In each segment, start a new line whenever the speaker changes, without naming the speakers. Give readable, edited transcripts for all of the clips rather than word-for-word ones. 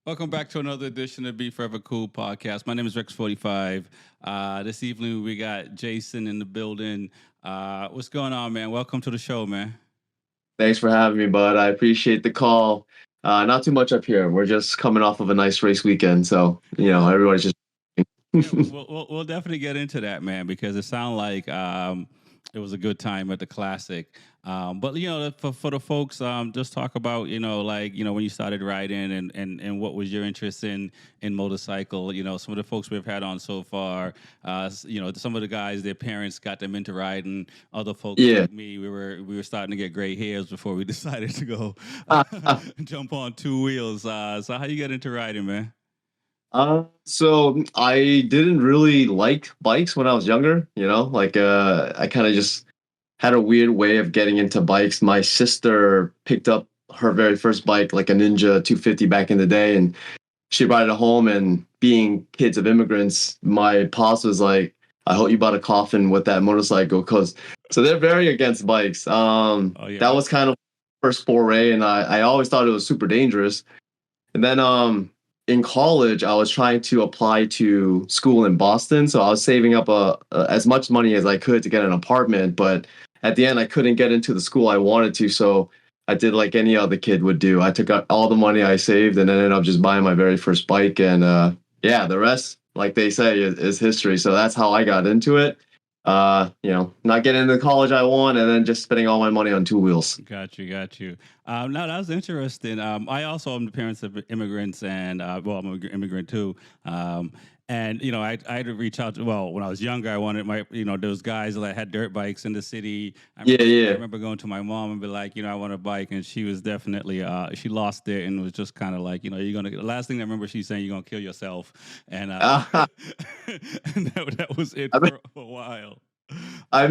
Welcome back to another edition of B4evaKool podcast. My name is Rex45. This evening we got Jason in the building. What's going on, man? Welcome to the show, man.
Thanks for having me, bud. I appreciate the call. Not too much up here. We're just coming off of a nice race weekend, so
Yeah,
everybody's just.
yeah, we'll definitely get into that, man, because it sounded like it was a good time at the classic. But for the folks, just talk about when you started riding and what was your interest in motorcycle. Some of the folks we've had on so far. Some of the guys, their parents got them into riding. Other folks
Yeah.
like me, we were starting to get gray hairs before we decided to go jump on two wheels. So how you get into riding, man?
So I didn't really like bikes when I was younger. I kind of just had a weird way of getting into bikes. My sister picked up her very first bike, like a Ninja 250 back in the day, and she brought it home. And being kids of immigrants, my pops was like, I hope you bought a coffin with that motorcycle, because so they're very against bikes.
Oh yeah.
That was kind of first foray, and I always thought it was super dangerous. And then in college, I was trying to apply to school in Boston, so I was saving up as much money as I could to get an apartment. But at the end, I couldn't get into the school I wanted to, so I did like any other kid would do. I took out all the money I saved and ended up just buying my very first bike. And yeah, the rest, like they say, is history. So that's how I got into it. Not getting into the college I want, and then just spending all my money on two wheels.
Got you. No, that was interesting. I also am the parents of immigrants, and well, I'm an immigrant too. And I had to reach out to. Well, when I was younger, I wanted those guys that had dirt bikes in the city.
Yeah,
I
yeah.
remember going to my mom and be like, I want a bike, and she was definitely she lost it and was just kind of like, you're gonna. The last thing I remember she saying, you're gonna kill yourself, and and that was it
I mean,
for a while.
I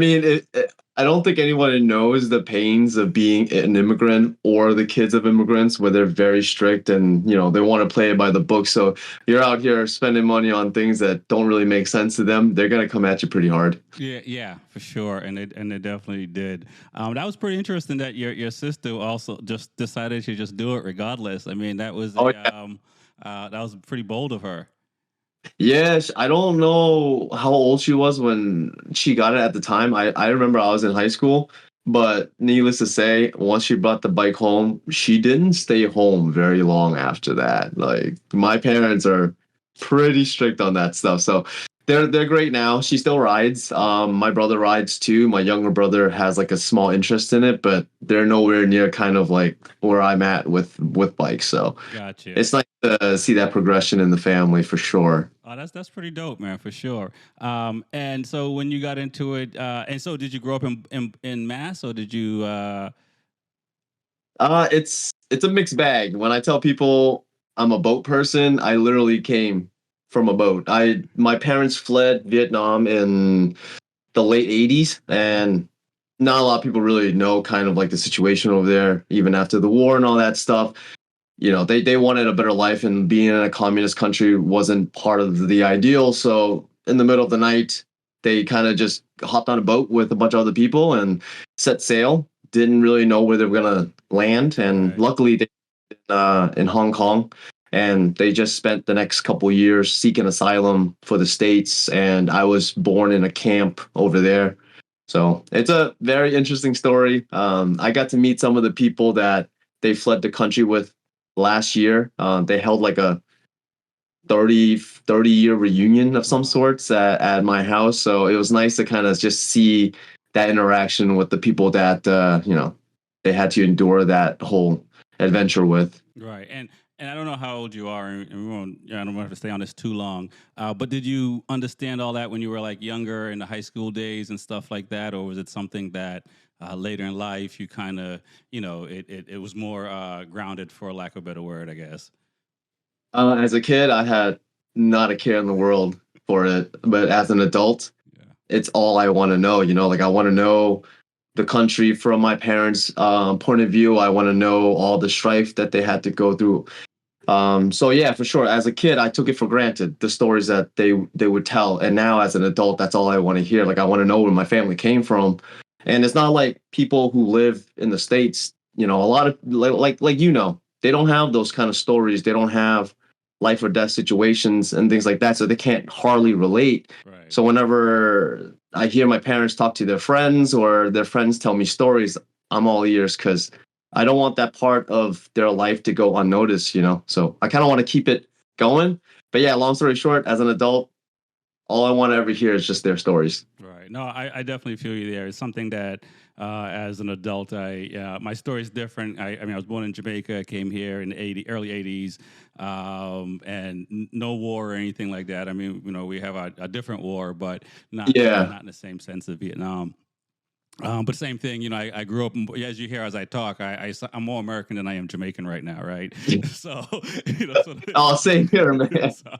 don't think anyone knows the pains of being an immigrant or the kids of immigrants, where they're very strict and they want to play it by the book. So you're out here spending money on things that don't really make sense to them. They're gonna come at you pretty hard.
Yeah, for sure, and it definitely did. That was pretty interesting that your sister also just decided to just do it regardless. I mean,
Oh yeah.
that was pretty bold of her.
Yes, I don't know how old she was when she got it at the time. I remember I was in high school, but needless to say, once she brought the bike home, she didn't stay home very long after that. Like my parents are pretty strict on that stuff. So they're great now. She still rides. My brother rides too. My younger brother has like a small interest in it, but they're nowhere near kind of like where I'm at with bikes. So
Gotcha.
it's nice to see that progression in the family for sure.
Oh, that's pretty dope, man, for sure. And so when you got into it, and so did you grow up in Mass, or did you?
It's a mixed bag. When I tell people I'm a boat person, I literally came from a boat. I My parents fled Vietnam in the late 80s, and not a lot of people really know kind of like the situation over there, even after the war and all that stuff. They wanted a better life, and being in a communist country wasn't part of the ideal. So in the middle of the night, they kind of just hopped on a boat with a bunch of other people and set sail. Didn't really know where they were gonna land, and
Right.
luckily they in Hong Kong, and they just spent the next couple years seeking asylum for the states. And I was born in a camp over there, so it's a very interesting story. I got to meet some of the people that they fled the country with last year. They held like a 30-year reunion of some
Wow.
sorts at my house. So it was nice to kind of just see that interaction with the people that, they had to endure that whole adventure with.
Right. And I don't know how old you are, and we won't. I don't want to stay on this too long. But did you understand all that when you were like younger in the high school days and stuff like that, or was it something that later in life you kind of, it was more grounded, for lack of a better word, I guess.
As a kid, I had not a care in the world for it, but as an adult,
Yeah.
it's all I want to know. Like I want to know the country from my parents' point of view. I want to know all the strife that they had to go through. So yeah, for sure. As a kid, I took it for granted, the stories that they would tell, and now as an adult, that's all I want to hear. Like I want to know where my family came from, and it's not like people who live in the states. A lot of they don't have those kind of stories. They don't have life or death situations and things like that, so they can't hardly relate.
Right.
So whenever I hear my parents talk to their friends or their friends tell me stories, I'm all ears because I don't want that part of their life to go unnoticed, you know? So I kind of want to keep it going. But yeah, long story short, as an adult, all I want to ever hear is just their stories.
Right. No, I definitely feel you there. It's something that, as an adult, my story is different. I mean, I was born in Jamaica, came here in the early 80s, and no war or anything like that. I mean, we have a different war, but
Yeah.
not in the same sense of Vietnam. But same thing, I grew up, as you hear as I talk, I'm more American than I am Jamaican right now, right? So, so,
Oh, same here, man.
so,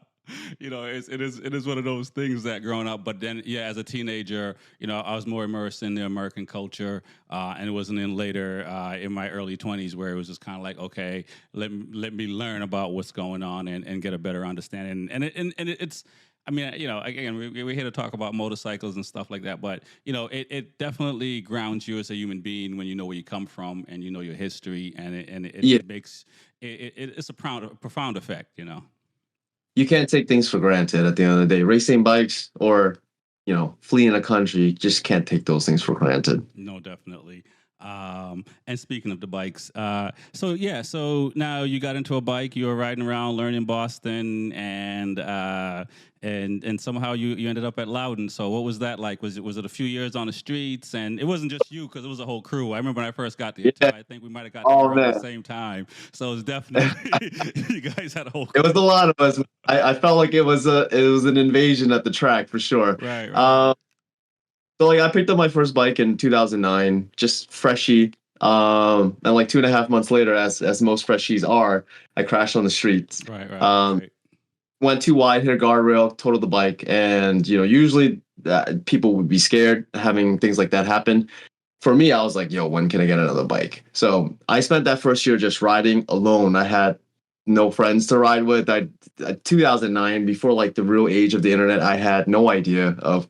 it is one of those things that growing up, but then, yeah, as a teenager, I was more immersed in the American culture, and it wasn't in later, in my early 20s where it was just kind of like, okay, let me learn about what's going on and get a better understanding. It's, I mean, again, we're here to talk about motorcycles and stuff like that, but it definitely grounds you as a human being when you know where you come from and you know your history, and
Yeah.
it makes it's a profound effect.
You can't take things for granted at the end of the day. Racing bikes or, fleeing a country, you just can't take those things for granted.
No, definitely. And speaking of the bikes, so now you got into a bike, you were riding around, learning Boston, and somehow you ended up at Loudon. So what was that like? Was it a few years on the streets? And it wasn't just you, because it was a whole crew. I remember when I first got there too.
Yeah.
I think we might have got there
Oh
around the
man.
same time. So it was definitely you guys had a whole
It
crew.
was a lot of us. I felt like it was an invasion at the track for sure.
Right, right.
Um, so like I picked up my first bike in 2009, just freshy. And like 2.5 months later, as most freshies are, I crashed on the streets.
Right, right,
Um,
right.
Went too wide, hit a guardrail, totaled the bike, and usually people would be scared having things like that happen. For me, I was like, yo, when can I get another bike? So I spent that first year just riding alone. I had no friends to ride with. 2009, before like the real age of the internet, I had no idea of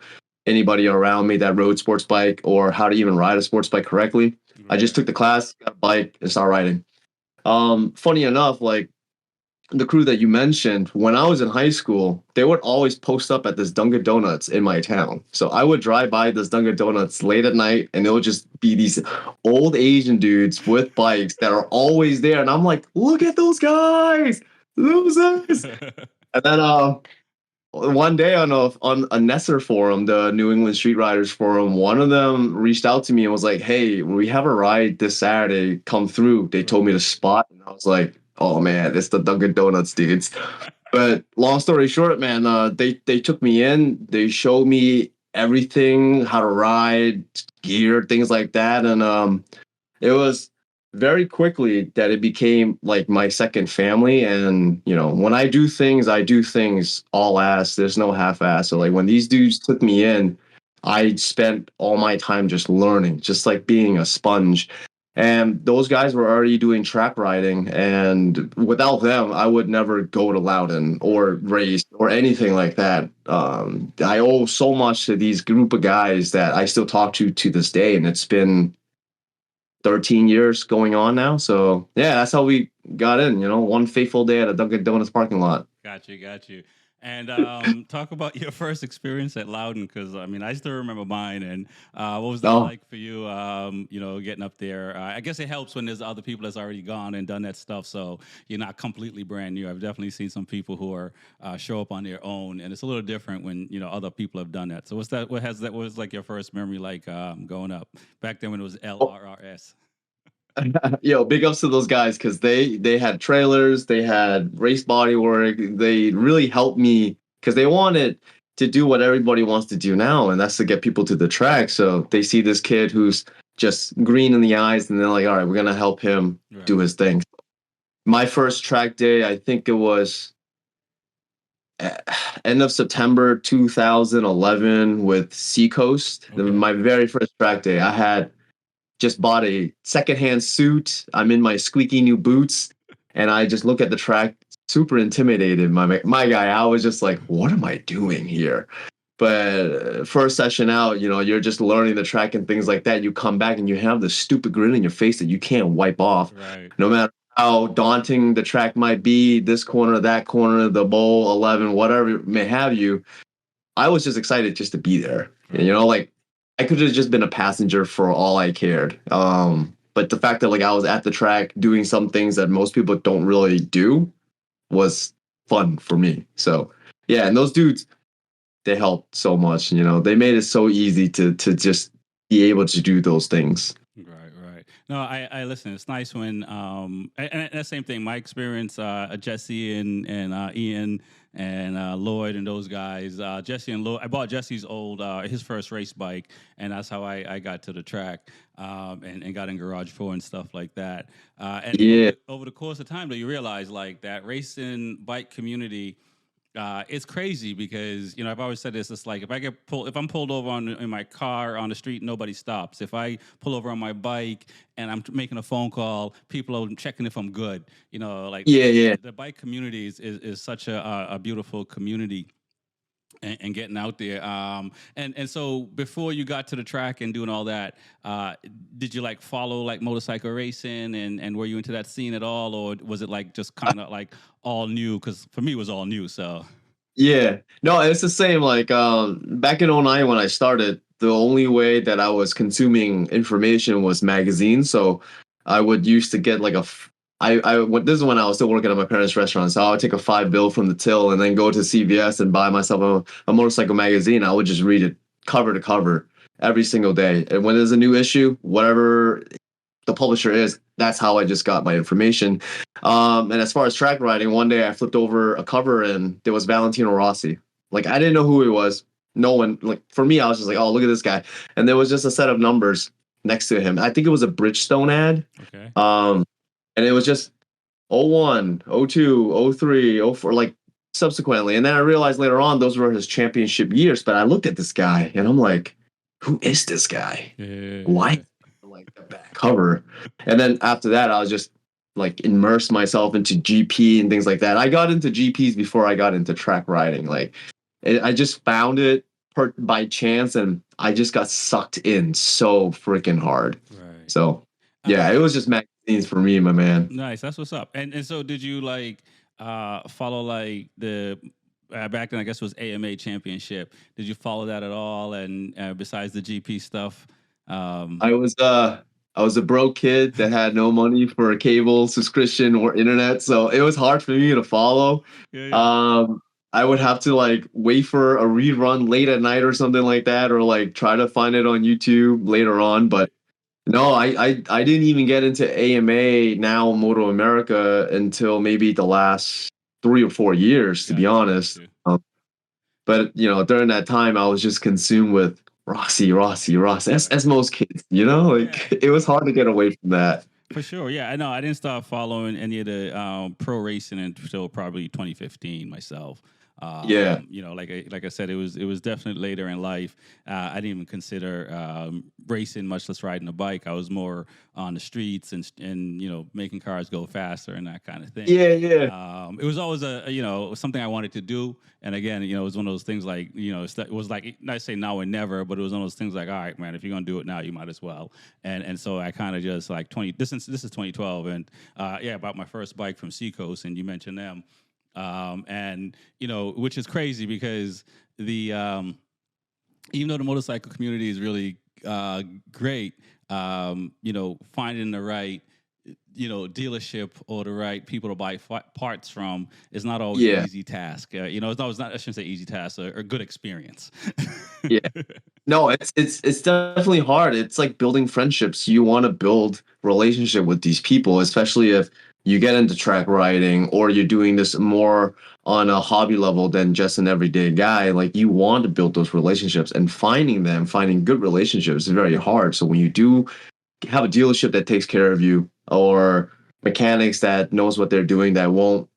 anybody around me that rode sports bike or how to even ride a sports bike correctly. I just
Right.
took the class, got a bike, and started riding. Funny enough, like the crew that you mentioned, when I was in high school, they would always post up at this Dunkin' Donuts in my town. So I would drive by this Dunkin' Donuts late at night, and it would just be these old Asian dudes with bikes that are always there. And I'm like, look at those guys, losers. And then one day on a Nesser forum, the New England Street Riders forum, one of them reached out to me and was like, "Hey, we have a ride this Saturday. Come through." They told me
Right.
to spot, and I was like, "Oh man, it's the Dunkin' Donuts dudes." But long story short, man, they took me in. They showed me everything, how to ride, gear, things like that, and it was very quickly that it became like my second family. And when I do things all ass. There's no half ass. So like when these dudes took me in, I spent all my time just learning, just like being a sponge. And those guys were already doing track riding, and without them I would never go to Loudon or race or anything like that. I owe so much to these group of guys that I still talk to this day, and it's been 13 years going on now. So yeah, that's how we got in, one fateful day at a Dunkin' Donuts parking lot.
Got you, got you. And talk about your first experience at Loudon, because I mean, I still remember mine. And what was that
Oh,
like for you? Getting up there. I guess it helps when there's other people that's already gone and done that stuff, so you're not completely brand new. I've definitely seen some people who are show up on their own, and it's a little different when other people have done that. So what's that? What was like your first memory like going up back then when it was LRRS?
yo, big ups to those guys because they had trailers, they had race body work, they really helped me because they wanted to do what everybody wants to do now, and that's to get people to the track. So they see this kid who's just green in the eyes, and they're like, all right, we're gonna help him do
Right.
his thing. My first track day, I think it was end of September 2011 with Seacoast.
Okay.
My very first track day, I had just bought a secondhand suit. I'm in my squeaky new boots, and I just look at the track, super intimidated. My guy, I was just like, what am I doing here? But first session out, you're just learning the track and things like that. You come back and you have this stupid grin in your face that you can't wipe off,
Right.
no matter how daunting the track might be, this corner, that corner, the bowl, 11, whatever it may have you. I was just excited just to be there.
Right.
Like I could have just been a passenger for all I cared. But the fact that like I was at the track doing some things that most people don't really do was fun for me. So yeah, and those dudes, they helped so much. They made it so easy to just be able to do those things.
Right, right. No, I listen. It's nice when and that same thing. My experience, Jesse and Ian and Lloyd and those guys. Jesse and Lloyd. I bought Jesse's old his first race bike, and that's how I got to the track and got in Garage 4 and stuff like that. And
Yeah,
over the course of time, though, you realize like that racing bike community it's crazy because I've always said this. It's like if I'm pulled over in my car on the street, nobody stops. If I pull over on my bike and I'm making a phone call, people are checking if I'm good. Like
yeah, yeah.
the bike community is such a beautiful community. And getting out there, and so before you got to the track and doing all that, did you like follow like motorcycle racing and were you into that scene at all, or was it like just kind of like all new? Because for me, it was all new. So
Yeah. No, it's the same. Like back in '09 when I started, the only way that I was consuming information was magazines. So I would used to get like this is when I was still working at my parents' restaurant. So I would take a 5 bill from the till and then go to CVS and buy myself a motorcycle magazine. I would just read it cover to cover every single day. And when there's a new issue, whatever the publisher is, that's how I just got my information. And as far as track riding, one day I flipped over a cover and there was Valentino Rossi. Like I didn't know who he was. No one, like for me, I was just like, oh, look at this guy. And there was just a set of numbers next to him. I think it was a Bridgestone ad.
okay,
Um, and it was just '01, '02, '03, '04, like subsequently. And then I realized later on those were his championship years. But I looked at this guy and I'm like, who is this guy? Why
yeah,
like the back cover? And then after that, I was just like immerse myself into GP and things like that. I got into GPs before I got into track riding. Like I just found it by chance, and I just got sucked in so freaking hard.
right.
So yeah, it
Uh,
was just magazines for me, my man.
Nice. That's what's up. And so did you like follow like the back then I guess it was AMA championship. Did you follow that at all? And besides the GP stuff, um,
I was I was a broke kid that had no money for a cable subscription or internet, so it was hard for me to follow.
yeah, yeah.
Um, I would have to like wait for a rerun late at night or something like that, or like try to find it on YouTube later on. But no, I didn't even get into AMA now Moto America until maybe the last 3 or 4 years, to be
Gotcha,
honest.
gotcha.
But during that time, I was just consumed with Rossi, Rossi, Rossi. As
Right.
most kids,
Yeah.
like it was hard to get away from that.
For sure, yeah. I know. I didn't start following any of the pro racing until probably 2015 myself.
Yeah,
Like I said, it was definitely later in life. I didn't even consider racing, much less riding a bike. I was more on the streets and making cars go faster and that kind of thing.
yeah, yeah,
It was always something I wanted to do, and again, it was one of those things like it was like not say now or never, but it was one of those things like, all right, man, if you're gonna do it now, you might as well. And so I kind of just like 20. This is 2012, and yeah, I bought my first bike from Seacoast, and you mentioned them, and which is crazy because the even though the motorcycle community is really great, finding the right dealership or the right people to buy parts from is not always an
yeah,
easy task. It's not, I shouldn't say easy task, or good experience.
yeah. No, it's definitely hard. It's like building friendships. You want to build relationship with these people, especially if you get into track riding or you're doing this more on a hobby level than just an everyday guy. Like you want to build those relationships, and finding good relationships is very hard. So when you do have a dealership that takes care of you, or mechanics that knows what they're doing, that won't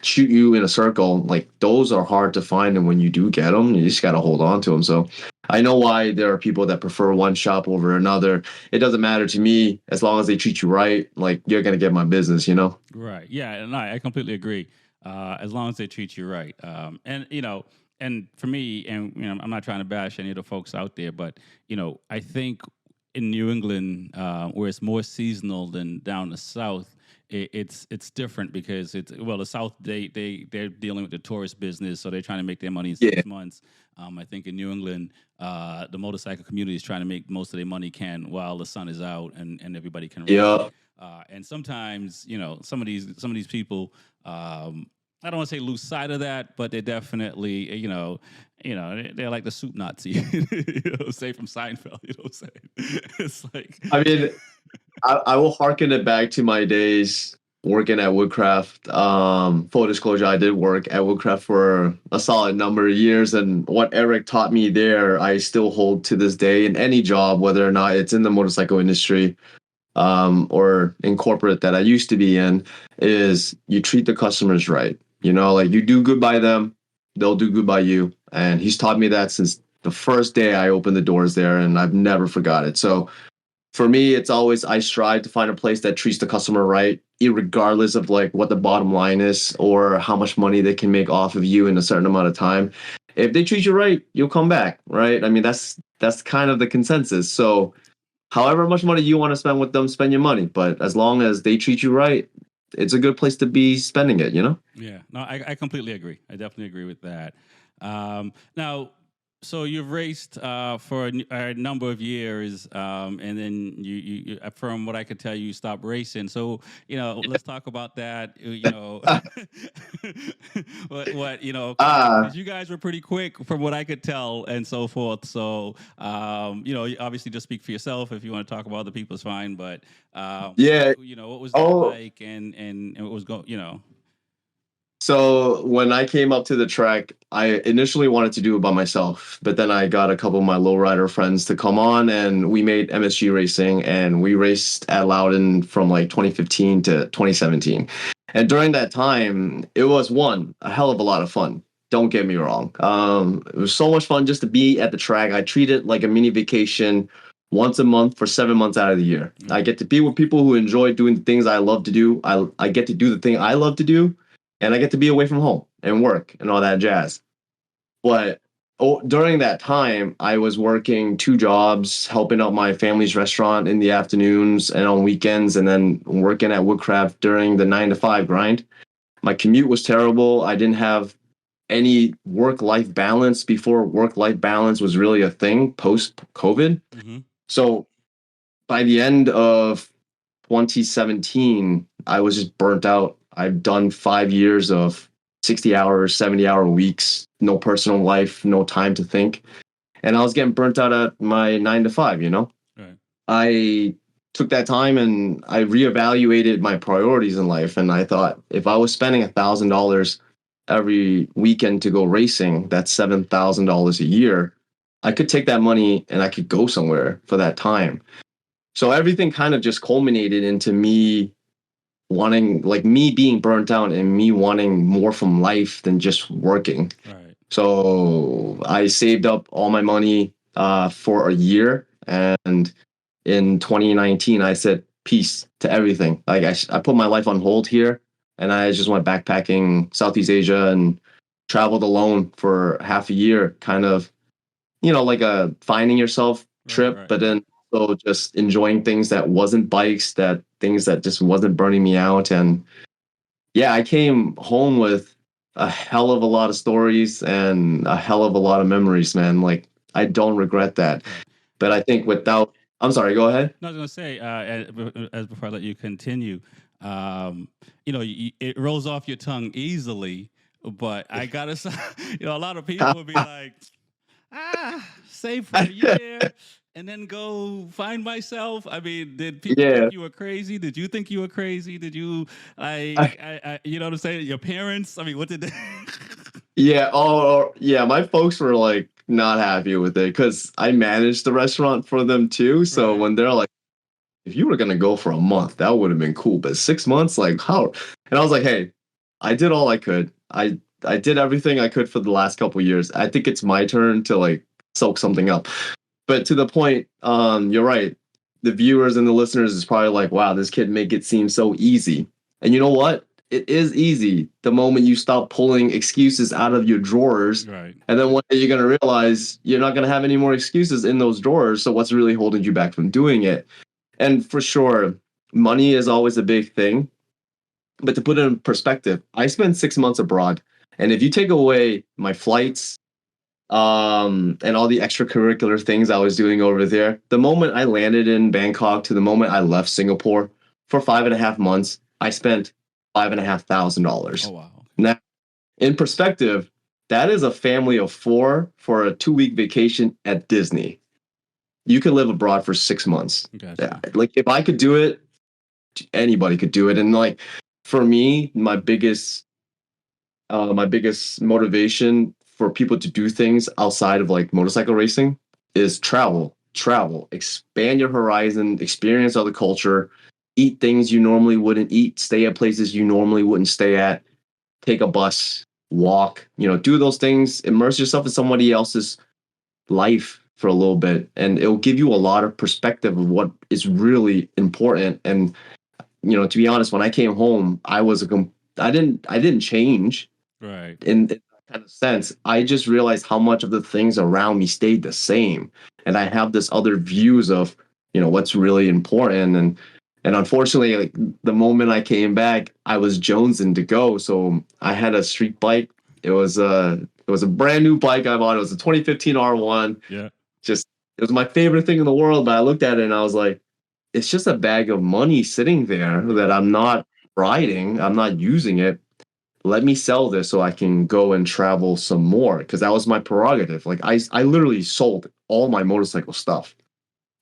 shoot you in a circle, like those are hard to find. And when you do get them, you just got to hold on to them. So I know why there are people that prefer one shop over another. It doesn't matter to me as long as they treat you right. Like you're gonna get my business.
Right. Yeah, and I completely agree. As long as they treat you right, and for me, and I'm not trying to bash any of the folks out there, but I think in New England, where it's more seasonal than down the south, it's different because it's well the South they're dealing with the tourist business, so they're trying to make their money in
Yeah.
6 months. I think in New England, the motorcycle community is trying to make most of their money can while the sun is out and everybody can ride.
Yeah.
And sometimes some of these people. I don't want to say lose sight of that, but they definitely, they're like the soup Nazi, say from Seinfeld, you know what I'm saying? It's like,
I mean, I will harken it back to my days working at Woodcraft. Full disclosure, I did work at Woodcraft for a solid number of years, and what Eric taught me there, I still hold to this day in any job, whether or not it's in the motorcycle industry, or in corporate that I used to be in, is you treat the customers right. Like you do good by them, they'll do good by you. And he's taught me that since the first day I opened the doors there, and I've never forgot it. So for me, it's always I strive to find a place that treats the customer right, regardless of like what the bottom line is or how much money they can make off of you in a certain amount of time. If they treat you right, you'll come back, right? I mean, that's kind of the consensus. So however much money you want to spend with them, spend your money. But as long as they treat you right, it's a good place to be spending it.
yeah, no, I completely agree. I definitely agree with that. Now, so you've raced for a number of years, and then from what I could tell, you stopped racing. So let's talk about that. What
Ah,
because you guys were pretty quick from what I could tell, and so forth. So obviously, just speak for yourself. If you want to talk about other people, it's fine. But
yeah.
what was that
Oh,
like, and what was going.
so when I came up to the track, I initially wanted to do it by myself, but then I got a couple of my lowrider friends to come on, and we made MSG racing, and we raced at Loudon from like 2015 to 2017. And during that time, it was a hell of a lot of fun. Don't get me wrong. It was so much fun just to be at the track. I treat it like a mini vacation once a month for 7 months out of the year. I get to be with people who enjoy doing the things I love to do. I get to do the thing I love to do, and I get to be away from home and work and all that jazz. But during that time, I was working two jobs, helping out my family's restaurant in the afternoons and on weekends, and then working at Woodcraft during the 9 to 5 grind. My commute was terrible. I didn't have any work life balance before work life balance was really a thing post COVID.
Mm-hmm.
So by the end of 2017, I was just burnt out. I've done 5 years of 60 hours, 70-hour weeks, no personal life, no time to think. And I was getting burnt out at my 9 to 5.
Right.
I took that time and I reevaluated my priorities in life. And I thought if I was spending $1,000 every weekend to go racing, that's $7,000 a year. I could take that money and I could go somewhere for that time. So everything kind of just culminated into me wanting, like me being burnt out and me wanting more from life than just working.
Right.
So I saved up all my money for a year. And in 2019, I said peace to everything. Like I put my life on hold here, and I just went backpacking Southeast Asia and traveled alone for half a year, kind of, like a finding yourself trip,
Right.
but then also just enjoying things that wasn't bikes, that things that just wasn't burning me out. And yeah, I came home with a hell of a lot of stories and a hell of a lot of memories, man. Like I don't regret that.
Right.
But I think I'm sorry, go ahead.
No, I was going to say, as before I let you continue, it rolls off your tongue easily, but I gotta say, a lot of people would be like, save for a year and then go find myself. I mean, did people
Yeah.
think you were crazy? Did you think you were crazy? Did you you know what I'm saying? Your parents? I mean, what did they?
Yeah. Oh, yeah. My folks were like not happy with it because I managed the restaurant for them too. So
Right.
when they're like, if you were gonna go for a month, that would have been cool. But 6 months, like how? And I was like, hey, I did all I could. I did everything I could for the last couple of years. I think it's my turn to like soak something up. But to the point, you're right. The viewers and the listeners is probably like, wow, this kid make it seem so easy. And you know what? It is easy the moment you stop pulling excuses out of your drawers.
Right.
And then one day you're gonna realize you're not gonna have any more excuses in those drawers. So what's really holding you back from doing it? And for sure, money is always a big thing. But to put it in perspective, I spent 6 months abroad. And if you take away my flights, and all the extracurricular things I was doing over there, the moment I landed in Bangkok to the moment I left Singapore for 5.5 months, I spent $5,500.
Oh wow.
Now, in perspective, that is a family of four for a 2 week vacation at Disney. You could live abroad for 6 months.
Gotcha.
Like if I could do it, anybody could do it. And like for me, my biggest motivation for people to do things outside of like motorcycle racing is travel, expand your horizon, experience other culture, eat things you normally wouldn't eat, stay at places you normally wouldn't stay at, take a bus, walk, do those things, immerse yourself in somebody else's life for a little bit. And it'll give you a lot of perspective of what is really important. And, to be honest, when I came home, I didn't change
Right.
in that kind of sense. I just realized how much of the things around me stayed the same. And I have this other views of, what's really important. And unfortunately, like the moment I came back, I was jonesing to go. So I had a street bike. It was a brand new bike I bought. It was a 2015 R1.
Yeah.
Just it was my favorite thing in the world. But I looked at it and I was like, it's just a bag of money sitting there that I'm not riding. I'm not using it. Let me sell this so I can go and travel some more, because that was my prerogative. Like I literally sold all my motorcycle stuff,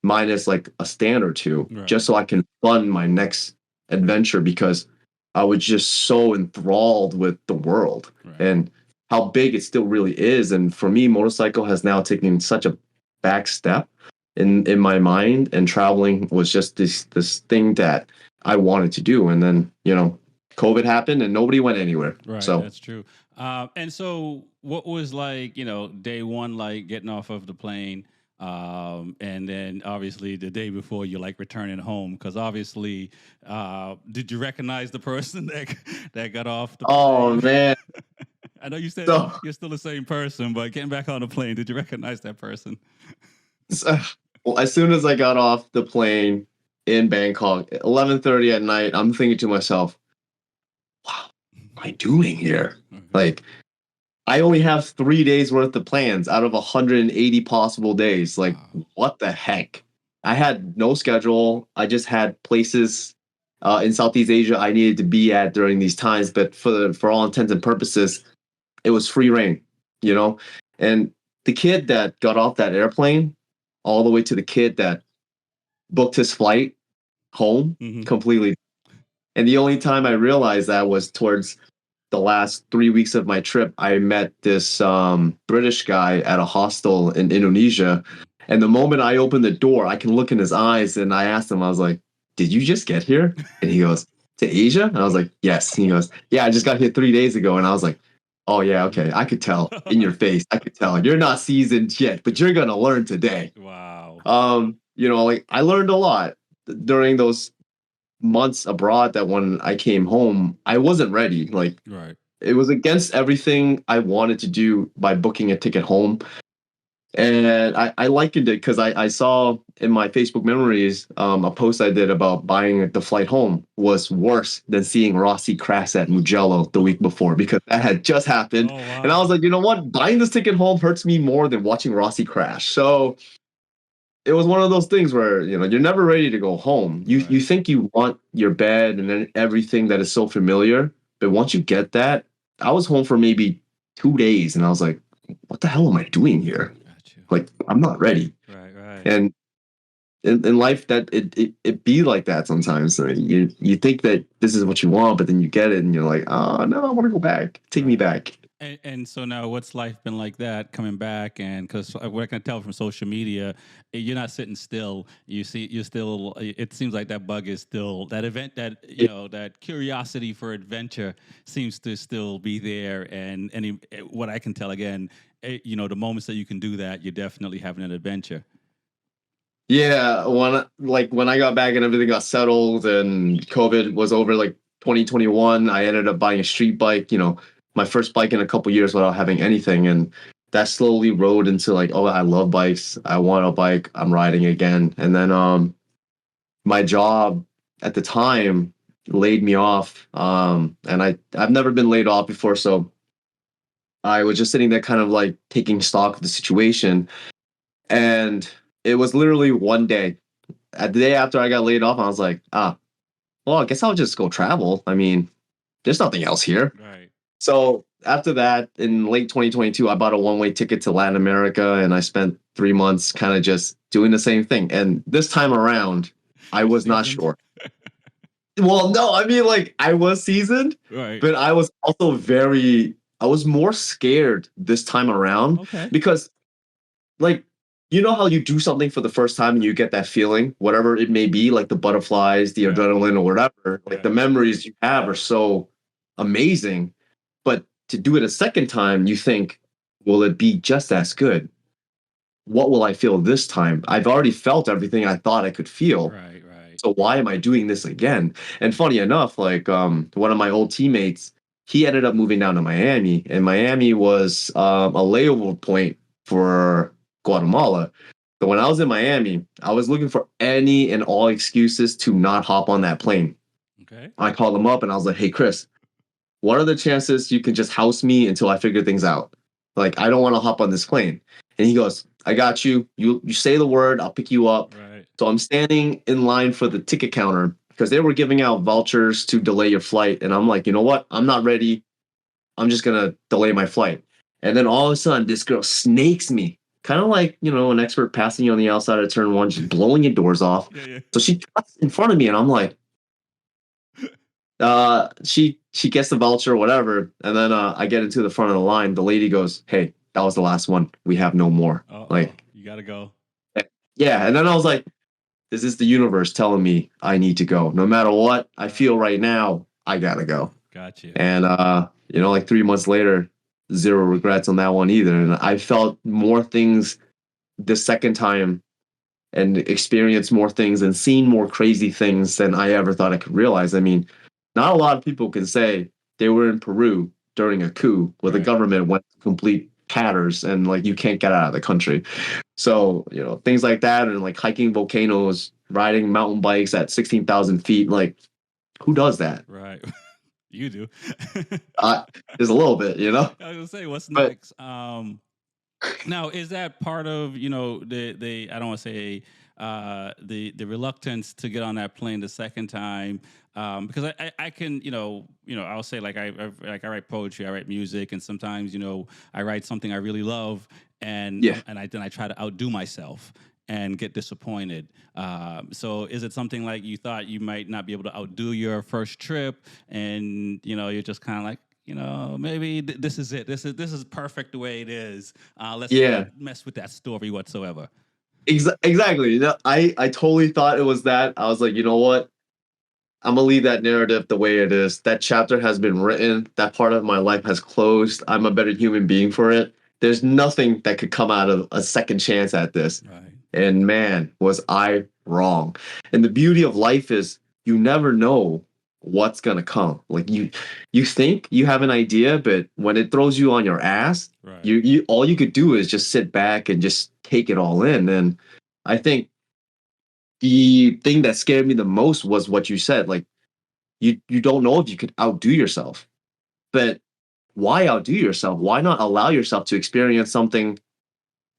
minus like a stand or two,
Right.
just so I can fund my next adventure, because I was just so enthralled with the world
Right.
and how big it still really is. And for me, motorcycle has now taken such a back step in my mind, and traveling was just this thing that I wanted to do. And then, COVID happened and nobody went anywhere.
Right,
So
that's true. And so, what was like, day one, like getting off of the plane, and then obviously the day before you're like returning home? Because obviously, did you recognize the person that got off the
oh
plane?
man.
I know you said
So,
you're still the same person, but getting back on the plane, did you recognize that person?
so well, as soon as I got off the plane in Bangkok, 11:30 at night, I'm thinking to myself, wow, what am I doing here?
Okay.
Like, I only have 3 days worth of plans out of 180 possible days. Like,
Wow.
what the heck? I had no schedule. I just had places in Southeast Asia I needed to be at during these times. But for all intents and purposes, it was free reign, you know? And the kid that got off that airplane, all the way to the kid that booked his flight home,
Hmm.
completely. And the only time I realized that was towards the last 3 weeks of my trip. I met this British guy at a hostel in Indonesia. And the moment I opened the door, I can look in his eyes, and I asked him, I was like, did you just get here? And he goes, to Asia? And I was like, yes. And he goes, yeah, I just got here 3 days ago. And I was like, oh, yeah, okay. I could tell in your face. I could tell you're not seasoned yet, but you're going to learn today.
Wow.
Like I learned a lot during those months abroad, that when I came home, I wasn't ready. Like,
Right.
it was against everything I wanted to do by booking a ticket home. And I likened it because I saw in my Facebook memories, a post I did about buying the flight home was worse than seeing Rossi crash at Mugello the week before, because that had just happened.
Oh
And I
wow.
was like, you know what? Buying this ticket home hurts me more than watching Rossi crash. So it was one of those things where, you're never ready to go home. You
Right.
think you want your bed and then everything that is so familiar, but once you get that, I was home for maybe 2 days, and I was like, what the hell am I doing here?
Got you.
Like, I'm not ready.
Right. Right.
And in life, that it be like that sometimes. So you think that this is what you want, but then you get it and you're like, oh no, I want to go back. Take me
Right.
back.
And so now, what's life been like that coming back? And because what I can tell from social media, you're not sitting still. You're still. It seems like that bug is still that event that
It,
that curiosity for adventure seems to still be there. And any what I can tell again, the moments that you can do that, you're definitely having an adventure.
yeah, when I got back and everything got settled and COVID was over, like 2021, I ended up buying a street bike. My first bike in a couple years without having anything, and that slowly rode into like, oh, I love bikes. I want a bike. I'm riding again. And then my job at the time, laid me off. And I've never been laid off before, so I was just sitting there, kind of like taking stock of the situation. And it was literally one day. At the day after I got laid off, I was like, well, I guess I'll just go travel. I mean, there's nothing else here.
Right.
So after that, in late 2022, I bought a one-way ticket to Latin America, and I spent 3 months kind of just doing the same thing. And this time around, I
You're
was not
seasoned.
sure. Well, no, I mean, like, I was seasoned,
Right.
but I was also I was more scared this time around
Okay.
because, like, you know how you do something for the first time and you get that feeling, whatever it may be, like the butterflies, the
Yeah.
adrenaline, or whatever, like
Yeah.
the memories you have are so amazing. But to do it a second time, you think, will it be just as good? What will I feel this time? I've already felt everything I thought I could feel.
Right. Right.
So why am I doing this again? And funny enough, like one of my old teammates, he ended up moving down to Miami, and Miami was a layover point for Guatemala. So when I was in Miami, I was looking for any and all excuses to not hop on that plane.
Okay.
I called him up and I was like, "Hey, Chris, what are the chances you can just house me until I figure things out? Like, I don't want to hop on this plane." And he goes, "I got you. You say the word, I'll pick you up."
Right.
So I'm standing in line for the ticket counter because they were giving out vouchers to delay your flight. And I'm like, you know what? I'm not ready. I'm just gonna delay my flight. And then all of a sudden, this girl snakes me. Kind of like, an expert passing you on the outside of turn one, just blowing your doors off.
Yeah. Yeah.
So she cuts in front of me, and I'm like, she gets the voucher or whatever, and then I get into the front of the line. The lady goes, "Hey, that was the last one. We have no more."
Oh,
Like,
you gotta go.
yeah. And then I was like, "This is the universe telling me I need to go. No matter what I feel right now, I gotta go."
Got you.
And like 3 months later, zero regrets on that one either. And I felt more things the second time and experienced more things and seen more crazy things than I ever thought I could realize. I mean, not a lot of people can say they were in Peru during a coup where the
Right.
government went complete tatters and like you can't get out of the country. So, things like that and like hiking volcanoes, riding mountain bikes at 16,000 feet, like who does that?
Right. You do.
Uh, there's a little bit,
I was gonna say, what's
but
next? Now, is that part of the I don't want to say the reluctance to get on that plane the second time? Because I can I'll say like I write poetry, I write music, and sometimes I write something I really love, and
yeah.
then I try to outdo myself and get disappointed. So is it something like you thought you might not be able to outdo your first trip, and you're just kind of like, maybe this is it. This is perfect the way it is. Let's not
Yeah.
mess with that story whatsoever.
Exactly. I totally thought it was that. I was like, you know what? I'm gonna leave that narrative the way it is. That chapter has been written. That part of my life has closed. I'm a better human being for it. There's nothing that could come out of a second chance at this.
Right.
And man, was I wrong. And the beauty of life is you never know what's gonna come. Like you think you have an idea, but when it throws you on your ass,
Right.
you all you could do is just sit back and just take it all in. And I think the thing that scared me the most was what you said. Like you don't know if you could outdo yourself. But why outdo yourself? Why not allow yourself to experience something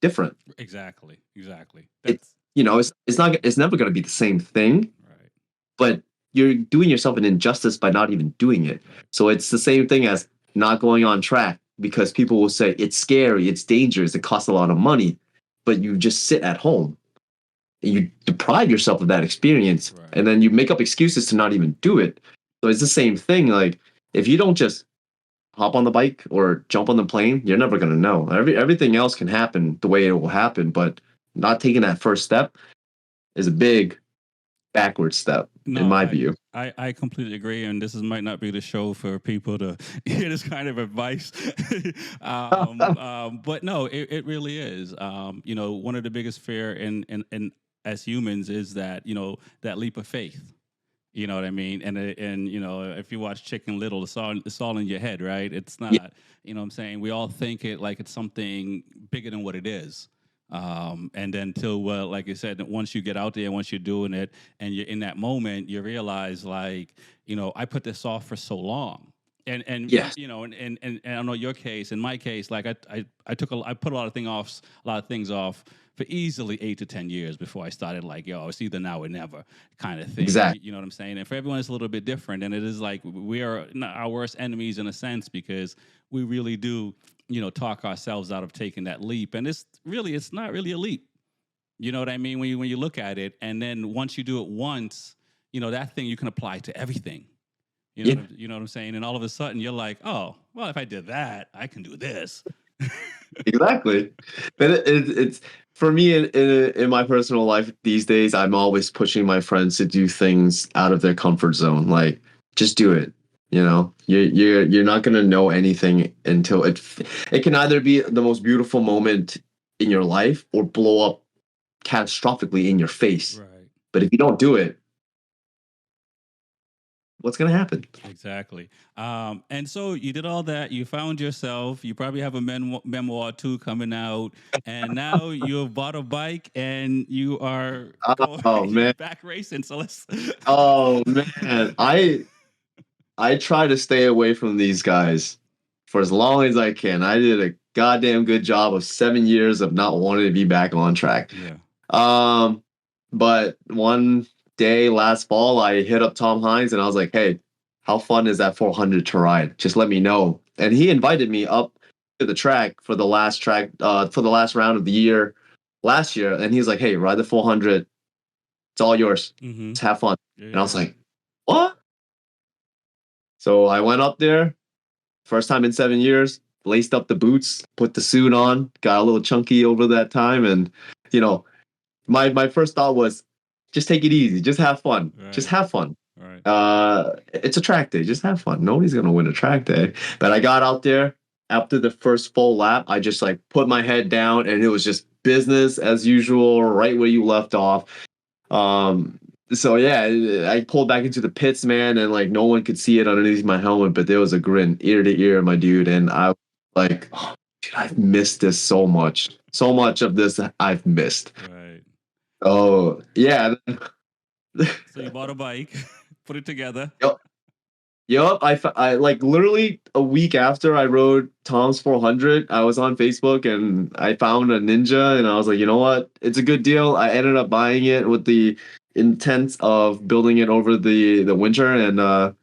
different?
Exactly. Exactly.
It
That's
it's never going to be the same thing,
right.
but you're doing yourself an injustice by not even doing it.
Right.
So it's the same thing as not going on track because people will say it's scary, it's dangerous, it costs a lot of money, but you just sit at home and you deprive yourself of that experience
Right.
and then you make up excuses to not even do it. So it's the same thing. Like if you don't just hop on the bike or jump on the plane, you're never gonna know. Everything else can happen the way it will happen, but not taking that first step is a big backward step, in
No,
my
I,
view.
I completely agree, and might not be the show for people to hear this kind of advice. But no, it really is. One of the biggest fear in as humans is that that leap of faith. You know what I mean? And if you watch Chicken Little, it's all in your head, right? It's
Yeah,
not. You know what I'm saying? We all think it like it's something bigger than what it is. And then till, well, like you said, once you get out there, once you're doing it and you're in that moment, you realize like, I put this off for so long. And
Yes,
and I know your case. In my case, like I put a lot of things off for easily 8 to 10 years before I started, like, yo, it's either now or never kind of thing.
exactly.
You know what I'm saying? And for everyone, it's a little bit different. And it is like we are not our worst enemies in a sense, because we really do, talk ourselves out of taking that leap. And it's not really a leap. You know what I mean? When you look at it, and then once you do it once, that thing you can apply to everything.
Yeah,
You know what I'm saying? And all of a sudden you're like, oh, well, if I did that, I can do this.
exactly. But it's for me in my personal life these days. I'm always pushing my friends to do things out of their comfort zone. Like, just do it. You're not gonna know anything until it can either be the most beautiful moment in your life or blow up catastrophically in your face.
Right.
But if you don't do it, what's gonna happen?
Exactly. And so you did all that. You found yourself. You probably have a memoir too coming out. And now you've bought a bike and you are going
Oh man.
back racing. So let's.
Oh man. I try to stay away from these guys for as long as I can. I did a goddamn good job of 7 years of not wanting to be back on track.
Yeah.
Um, but one day last fall, I hit up Tom Hines and I was like, "Hey, how fun is that 400 to ride? Just let me know." And he invited me up to the track for the last round of the year last year, and he's like, "Hey, ride the 400. It's all yours.
Mm-hmm.
Just have fun."
Yeah,
And I
yeah,
was like, "What?" So I went up there, first time in 7 years, laced up the boots, put the suit on, got a little chunky over that time, and you know, my first thought was, just take it easy, just have fun,
yeah.
just
Right.
have fun.
Right.
It's a track day, just have fun. Nobody's gonna win a track day. But I got out there after the first full lap. I just like put my head down, and it was just business as usual, right where you left off. Um, so yeah, I pulled back into the pits, man, and like no one could see it underneath my helmet, but there was a grin ear to ear, my dude, and I was like, oh, dude, I've missed this so much. So much of this I've missed.
Right.
Oh yeah.
So you bought a bike, put it together.
Yep. Yep. I like literally a week after I rode Tom's 400, I was on Facebook and I found a Ninja and I was like, you know what? It's a good deal. I ended up buying it with the intent of building it over the winter, and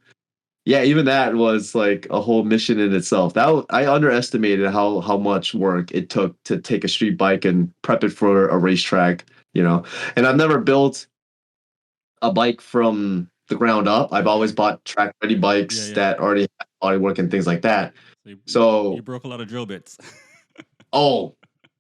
yeah, even that was like a whole mission in itself. I underestimated how much work it took to take a street bike and prep it for a racetrack, you know. And I've never built a bike from the ground up. I've always
Right.
bought track ready
Yeah,
bikes
yeah.
that already have body work and things like that.
So you
So,
broke a lot of drill bits.
oh,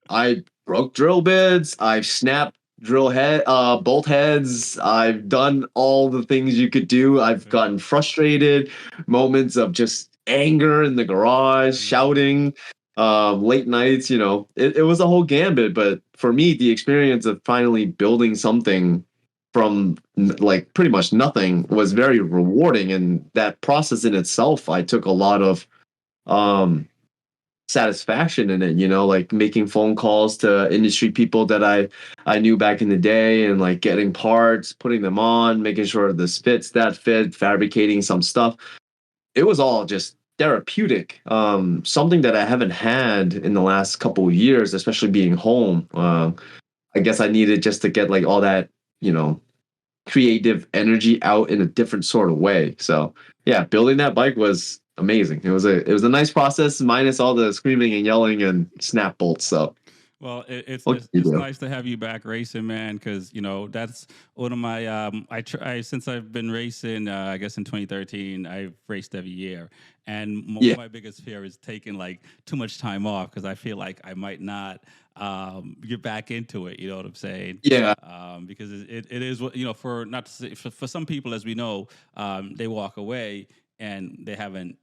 I broke drill bits. I've snapped bolt heads. I've done all the things you could do. I've
Yeah.
gotten frustrated, moments of just anger in the garage,
Mm-hmm.
shouting, late nights. It was a whole gambit. But for me, the experience of finally building something from like pretty much nothing was very rewarding. And that process in itself, I took a lot of um satisfaction in it, like making phone calls to industry people that I knew back in the day, and like getting parts, putting them on, making sure this fits, that fit, fabricating some stuff. It was all just therapeutic. Something that I haven't had in the last couple of years, especially being home. I guess I needed just to get like all that, you know, creative energy out in a different sort of way. So yeah, building that bike was amazing. It was a nice process, minus all the screaming and yelling and snap bolts. So
Well, it's
what
it's
can you
it's
do?
nice to have you back racing, man. Because that's one of my since I've been racing. I guess in 2013, I've raced every year, and one of
Yeah,
my biggest fear is taking like too much time off because I feel like I might not get back into it. You know what I'm saying?
yeah,
Because it is what for not to say, for some people, as we know, they walk away and they haven't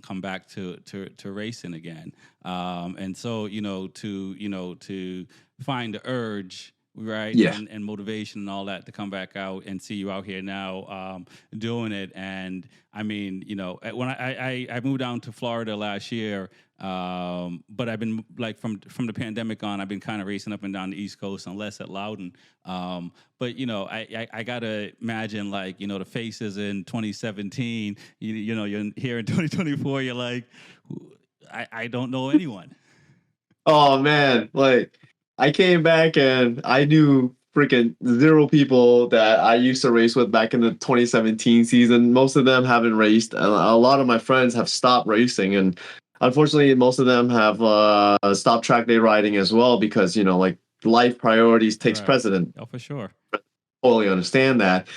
come back to racing again. And so to find the urge right?
Yeah.
And motivation and all that to come back out and see you out here now doing it. And I mean, when I moved down to Florida last year, but I've been like from the pandemic on, I've been kind of racing up and down the East Coast and less at Loudon. But I gotta imagine like the faces in 2017. You're here in 2024. You're like, I don't know anyone.
Oh man, like I came back and I knew freaking zero people that I used to race with back in the 2017 season. Most of them haven't raced. A lot of my friends have stopped racing, and unfortunately, most of them have stopped track day riding as well because like life priorities takes
Right.
precedent.
Oh, for sure.
Totally understand that.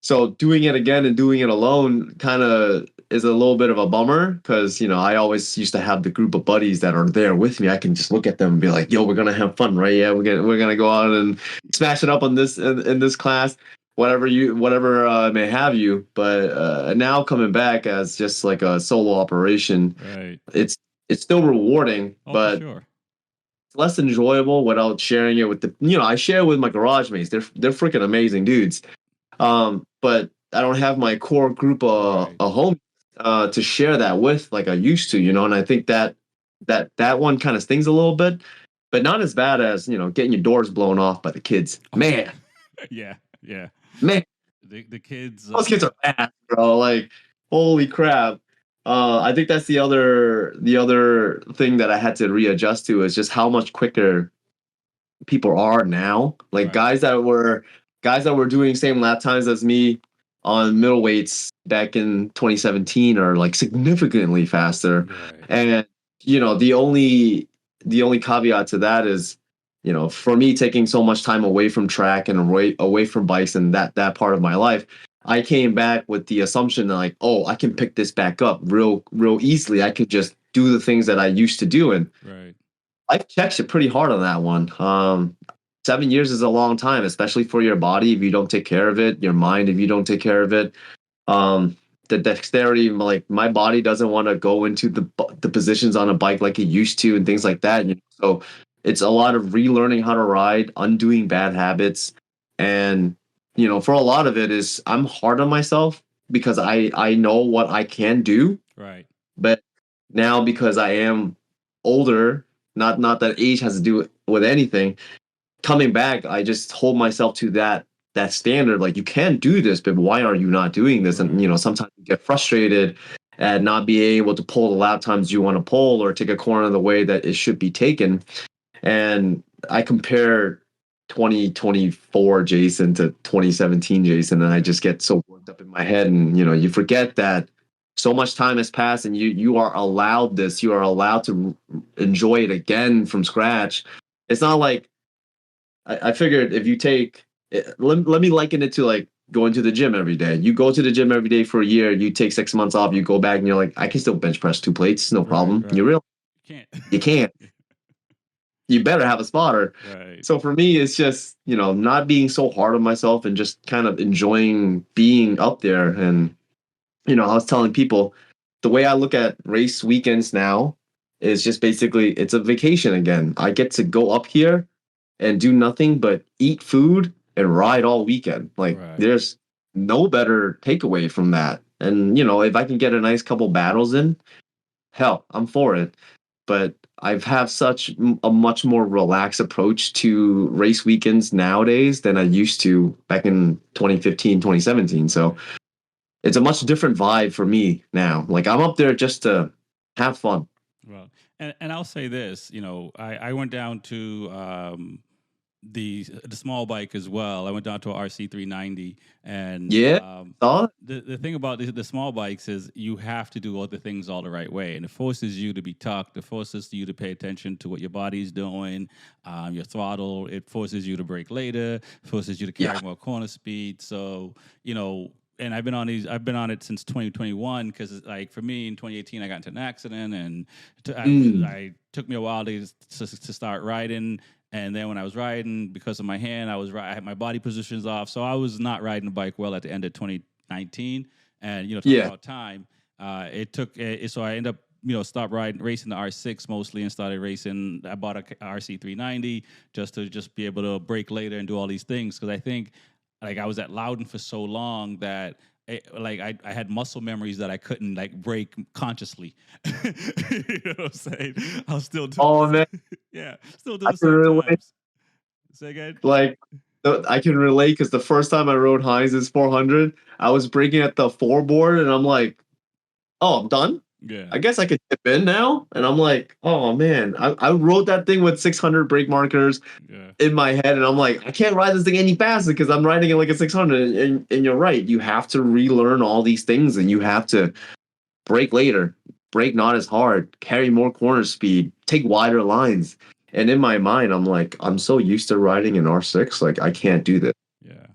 So doing it again and doing it alone kind of is a little bit of a bummer because I always used to have the group of buddies that are there with me. I can just look at them and be like, "Yo, we're gonna have fun, right? Yeah, we're gonna go out and smash it up on this in this class, whatever may have you." But now coming back as just like a solo operation,
Right.
it's still rewarding,
Oh, for
but
sure.
it's less enjoyable without sharing it with the I share it with my garage mates. They're freaking amazing dudes. But I don't have my core group
Right.
of home to share that with like I used to, and I think that one kind of stings a little bit, but not as bad as getting your doors blown off by the kids. Man,
Yeah. Yeah.
man,
The kids.
those kids are bad, bro. Like, holy crap. I think that's the other thing that I had to readjust to is just how much quicker people are now. Like
Right.
guys that were doing same lap times as me on middleweights back in 2017 are like significantly faster.
Right.
And the only caveat to that is, for me taking so much time away from track and away from bikes and that part of my life, I came back with the assumption that like, oh, I can pick this back up real easily. I could just do the things that I used to do. And
Right.
life checks you pretty hard on that one. 7 years is a long time, especially for your body if you don't take care of it, your mind if you don't take care of it. Um, the dexterity, like my body doesn't want to go into the positions on a bike like it used to, and things like that. So it's a lot of relearning how to ride, undoing bad habits, and for a lot of it is I'm hard on myself because I know what I can do,
Right.
but now because I am older, not that age has to do with anything, coming back, I just hold myself to that standard. Like you can do this, but why are you not doing this? And
Right.
sometimes you get frustrated at not being able to pull the lap times you want to pull or take a corner the way that it should be taken. And I compare 2024 Jason to 2017 Jason, and I just get so worked up in my head, and you forget that so much time has passed, and you are allowed this. You are allowed to enjoy it again from scratch. It's not like I figured if you take let me liken it to like going to the gym every day. You go to the gym every day for a year, you take 6 months off, you go back and you're like, I can still bench press 2 plates, no
Right.
problem. You
Right.
real
Can't.
you can't. You better have a spotter.
Right.
So for me, it's just, not being so hard on myself and just kind of enjoying being up there. And, I was telling people the way I look at race weekends now is just basically it's a vacation again. I get to go up here and do nothing but eat food and ride all weekend. Like
Right.
there's no better takeaway from that. And, if I can get a nice couple battles in, hell, I'm for it. But I've have such a much more relaxed approach to race weekends nowadays than I used to back in 2015, 2017. So
Right.
it's a much different vibe for me now. Like I'm up there just to have fun.
Well, and I'll say this, I went down to the small bike as well. I went down to a RC 390, and
Yeah. Thought?
the thing about the small bikes is you have to do all the things all the right way, and it forces you to be tucked. It forces you to pay attention to what your body's doing, your throttle. It forces you to brake later. Forces you to carry
Yeah.
more corner speed. So and I've been on these. I've been on it since 2021 because, like, for me in 2018, I got into an accident, and
Mm.
I took me a while to start riding. And then when I was riding, because of my hand, I had my body positions off, so I was not riding the bike well at the end of 2019. And talking
Yeah.
about time, it took. So I ended up stopped racing the R6 mostly and started racing. I bought a RC 390 just to just be able to brake later and do all these things because I think like I was at Loudon for so long that I had muscle memories that I couldn't like break consciously. You know what I'm saying? I'll still do
Oh man,
yeah, still do
I
it
can relate.
sometimes. Say again?
Like, I can relate because the first time I rode Heinz's 400, I was braking at the four board, and I'm like, "Oh, I'm done.
Yeah.
I guess I could dip in now." And I'm like, "Oh man, I rode that thing with 600 brake markers
Yeah.
in my head, and I'm like, I can't ride this thing any faster because I'm riding it like a 600." And you're right, you have to relearn all these things, and you have to brake later, brake not as hard, carry more corner speed, take wider lines. And in my mind, I'm like, I'm so used to riding an R6, like I can't do this.
Yeah.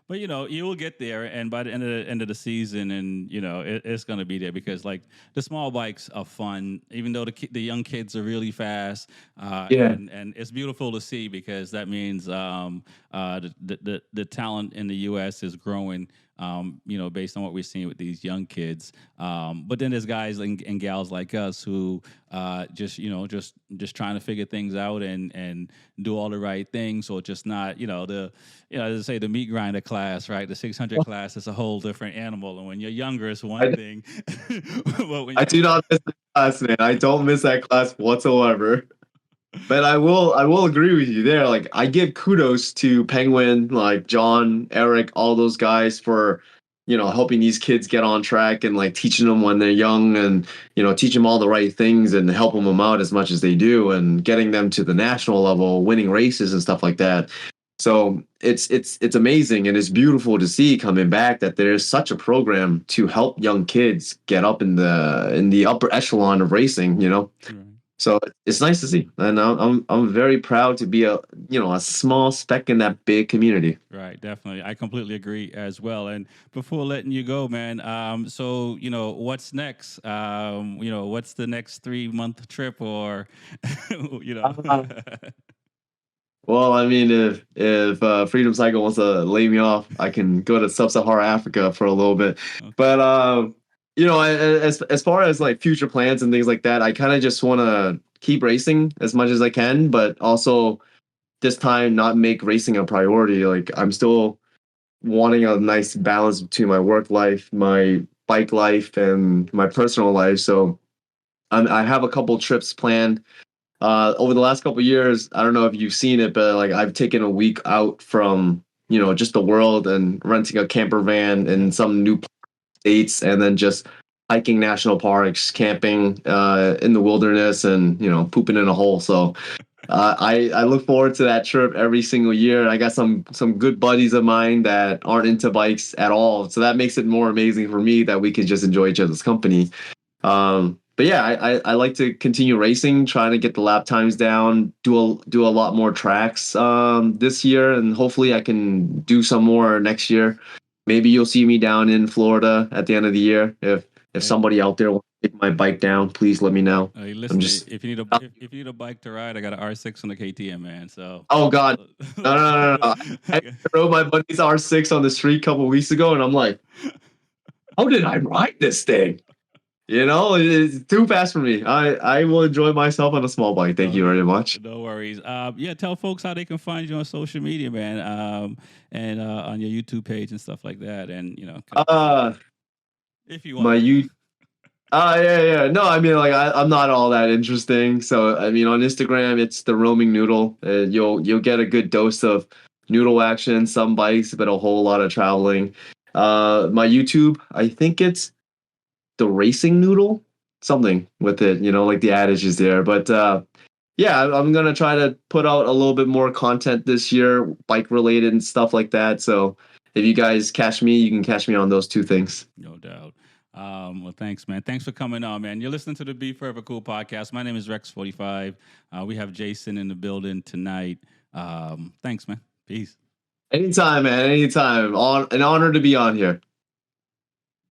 But you will get there, and by the end of the season, and it's going to be there because like the small bikes are fun, even though the young kids are really fast,
Yeah.
and it's beautiful to see because that means the talent in the U.S. is growing. Based on what we're seeing with these young kids, but then there's guys and gals like us who just trying to figure things out and do all the right things, or just not as I say, the meat grinder class, right? The 600 class is a whole different animal. And when you're younger, it's one
I,
thing. But when
I
you
do not miss that class, man. I don't miss that class whatsoever. But I will agree with you there. Like I give kudos to Penguin, like John, Eric, all those guys for, helping these kids get on track and like teaching them when they're young and, teach them all the right things and helping them out as much as they do and getting them to the national level, winning races and stuff like that. So it's amazing and it's beautiful to see coming back that there's such a program to help young kids get up in the upper echelon of racing.
Right.
So it's nice to see, and I'm very proud to be a small speck in that big community.
Right, definitely. I completely agree as well. And before letting you go, man, so what's next? What's the next 3 month trip, or you know?
Uh, well, I mean, if Freedom Cycle wants to lay me off, I can go to Sub-Saharan Africa for a little bit.
Okay.
But as far as like future plans and things like that, I kind of just want to keep racing as much as I can, but also this time not make racing a priority. Like I'm still wanting a nice balance between my work life, my bike life, and my personal life. So I have a couple trips planned. Over the last couple years, I don't know if you've seen it, but like I've taken a week out from just the world and renting a camper van in some new states, and then just hiking national parks, camping in the wilderness, and pooping in a hole. So I look forward to that trip every single year. I got some good buddies of mine that aren't into bikes at all, so that makes it more amazing for me that we can just enjoy each other's company. But yeah, I like to continue racing, trying to get the lap times down, do a lot more tracks this year, and hopefully I can do some more next year. Maybe you'll see me down in Florida at the end of the year. If
Hey,
somebody out there wants to take my bike down, please let me know.
hey,
I'm
listen,
just
if if you need a bike to ride, I got an R6 on the KTM, man. So,
Oh God, no, no, no, no, no. I
okay.
rode my buddy's R6 on the street a couple weeks ago, and I'm like, how did I ride this thing? It's too fast for me. I will enjoy myself on a small bike. Thank you
Okay,
very much.
no worries. Yeah, tell folks how they can find you on social media, man, and on your YouTube page and stuff like that, and
Uh,
if you
my
want.
you. Yeah, yeah. No, I mean, like, I'm not all that interesting. So, I mean, on Instagram, it's the roaming noodle. You'll get a good dose of noodle action, some bikes, but a whole lot of traveling. My YouTube, I think it's the racing noodle, something with it, like the adage is there. But yeah, I'm gonna try to put out a little bit more content this year, bike related and stuff like that. So if you guys catch me, you can catch me on those two things.
No doubt. Well, thanks, man. Thanks for coming on, man. You're listening to the B4evaKool podcast. My name is Rex45. We have Jason in the building tonight. Thanks, man. Peace.
Anytime, man. Anytime. An honor to be on here.